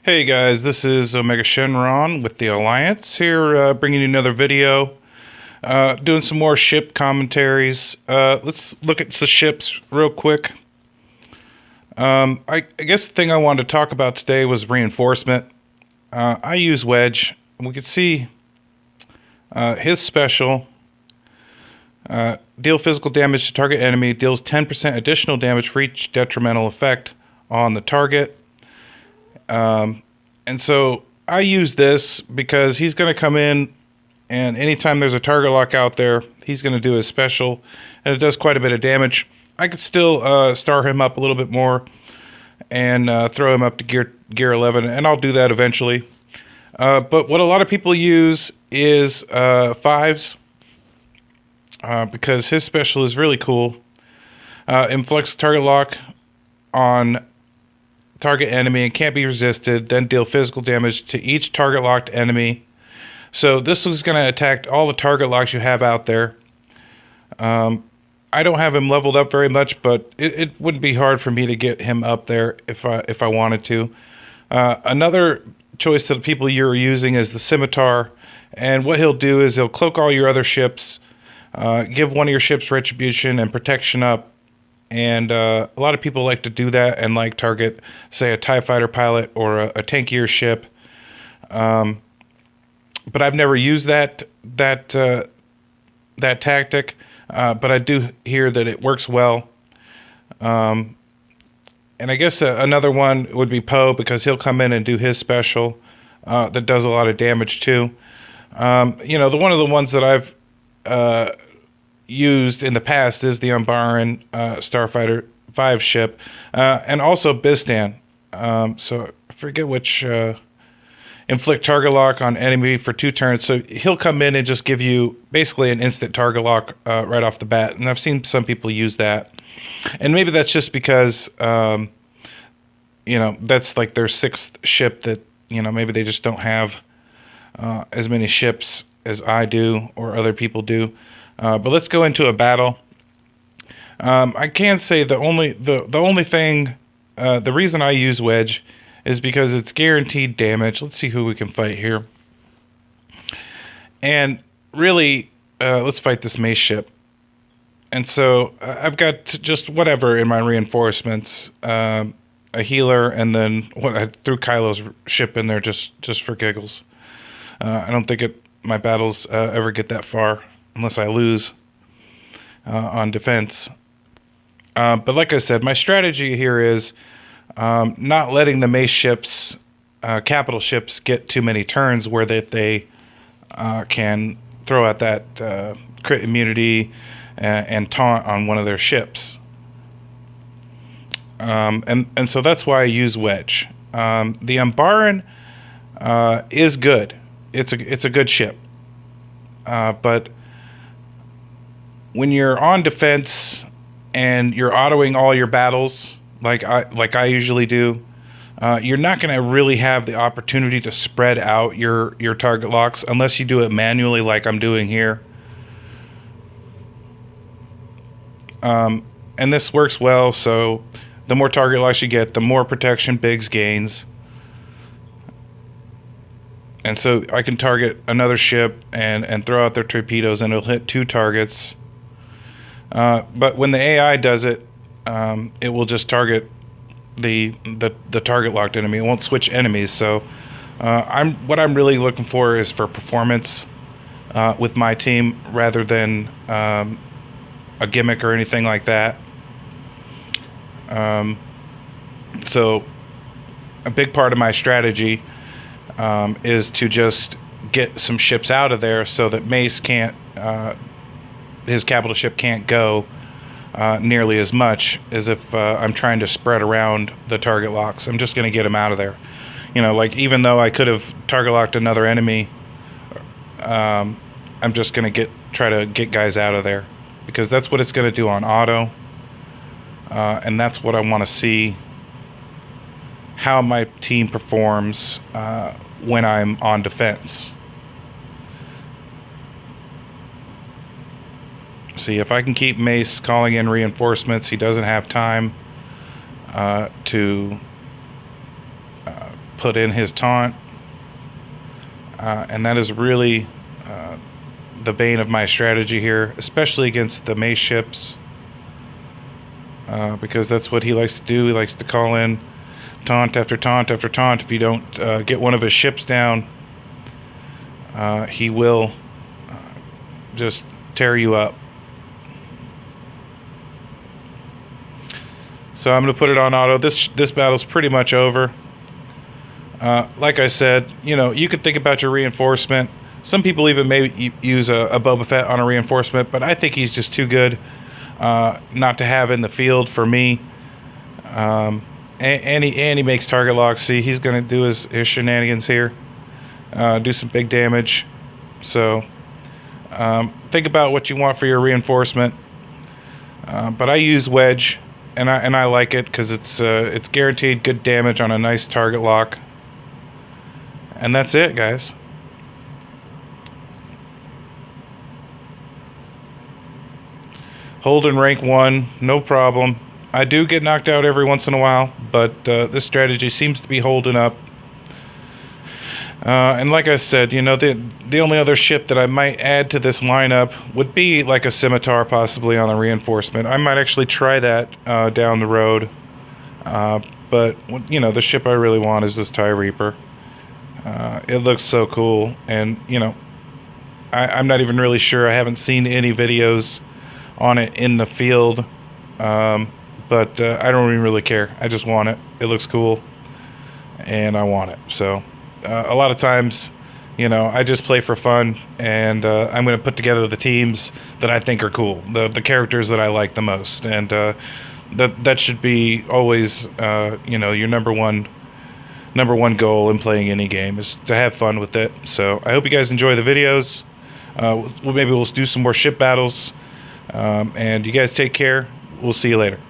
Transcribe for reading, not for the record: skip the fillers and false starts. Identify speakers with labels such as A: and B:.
A: Hey guys, this is Omega Shenron with the Alliance here, bringing you another video. Doing some more ship commentaries. Let's look at the ships real quick. I guess the thing I wanted to talk about today was reinforcement. I use Wedge. We can see his special. Deal physical damage to target enemy. Deals 10% additional damage for each detrimental effect on the target. And so I use this because he's going to come in, and anytime there's a target lock out there, he's going to do his special, and it does quite a bit of damage. I could still star him up a little bit more and throw him up to gear 11, and I'll do that eventually. But what a lot of people use is fives, because his special is really cool. Inflicts target lock on target enemy and can't be resisted, then deal physical damage to each target locked enemy. So this is going to attack all the target locks you have out there. I don't have him leveled up very much, but it wouldn't be hard for me to get him up there if I wanted to. Another choice that people you're using is the Scimitar, and what he'll do is he'll cloak all your other ships, give one of your ships retribution and protection up. And a lot of people like to do that and like target, say, a TIE fighter pilot or a tankier ship. But I've never used that tactic. But I do hear that it works well. And I guess another one would be Poe, because he'll come in and do his special that does a lot of damage too. One of the ones that I've used in the past is the Umbaran Starfighter 5 ship, and also Bistan. So I forget which. Inflict target lock on enemy for 2 turns. So he'll come in and just give you basically an instant target lock right off the bat. And I've seen some people use that. And maybe that's just because, that's like their 6th ship that, maybe they just don't have as many ships as I do or other people do. But let's go into a battle. I can say the only thing, the reason I use Wedge is because it's guaranteed damage. Let's see who we can fight here. And really, let's fight this Mace ship. And so I've got just whatever in my reinforcements, a healer, and then I threw Kylo's ship in there just for giggles. I don't think my battles ever get that far unless I lose on defense. But like I said, my strategy here is not letting the Mace ships, capital ships, get too many turns where they can throw out that crit immunity and taunt on one of their ships. And so that's why I use Wedge. The Umbaran is good. It's a good ship. But when you're on defense and you're autoing all your battles, like I usually do, you're not going to really have the opportunity to spread out your target locks unless you do it manually, like I'm doing here. And this works well. So the more target locks you get, the more protection Biggs gains. And so I can target another ship and throw out their torpedoes, and it'll hit 2 targets. But when the AI does it, it will just target the target locked enemy. It won't switch enemies. So what I'm really looking for is for performance with my team rather than a gimmick or anything like that. So a big part of my strategy is to just get some ships out of there so that Mace can't, his capital ship can't go nearly as much as if I'm trying to spread around the target locks. I'm just going to get him out of there. Like, even though I could have target locked another enemy, I'm just going to try to get guys out of there, because that's what it's going to do on auto. And that's what I want to see, how my team performs when I'm on defense. See, if I can keep Mace calling in reinforcements, he doesn't have time to put in his taunt. And that is really the bane of my strategy here, especially against the Mace ships, because that's what he likes to do. He likes to call in taunt after taunt after taunt. If you don't get one of his ships down, he will just tear you up. So I'm going to put it on auto. This battle's pretty much over. Like I said, you could think about your reinforcement. Some people even may use a Boba Fett on a reinforcement, but I think he's just too good not to have in the field for me. And he makes target locks. See, he's going to do his shenanigans here. Do some big damage. So think about what you want for your reinforcement. But I use Wedge, and I like it because it's guaranteed good damage on a nice target lock. And that's it, guys. Holding rank 1, no problem. I do get knocked out every once in a while, but this strategy seems to be holding up. And like I said, the only other ship that I might add to this lineup would be like a Scimitar, possibly on a reinforcement. I might actually try that down the road. But the ship I really want is this TIE Reaper. It looks so cool, and I'm not even really sure. I haven't seen any videos on it in the field, but I don't even really care. I just want it. It looks cool, and I want it. So a lot of times, I just play for fun, and I'm going to put together the teams that I think are cool, the characters that I like the most, and that should be always your number one goal in playing any game, is to have fun with it. So I hope you guys enjoy the videos. Maybe we'll do some more ship battles, and you guys take care. We'll see you later.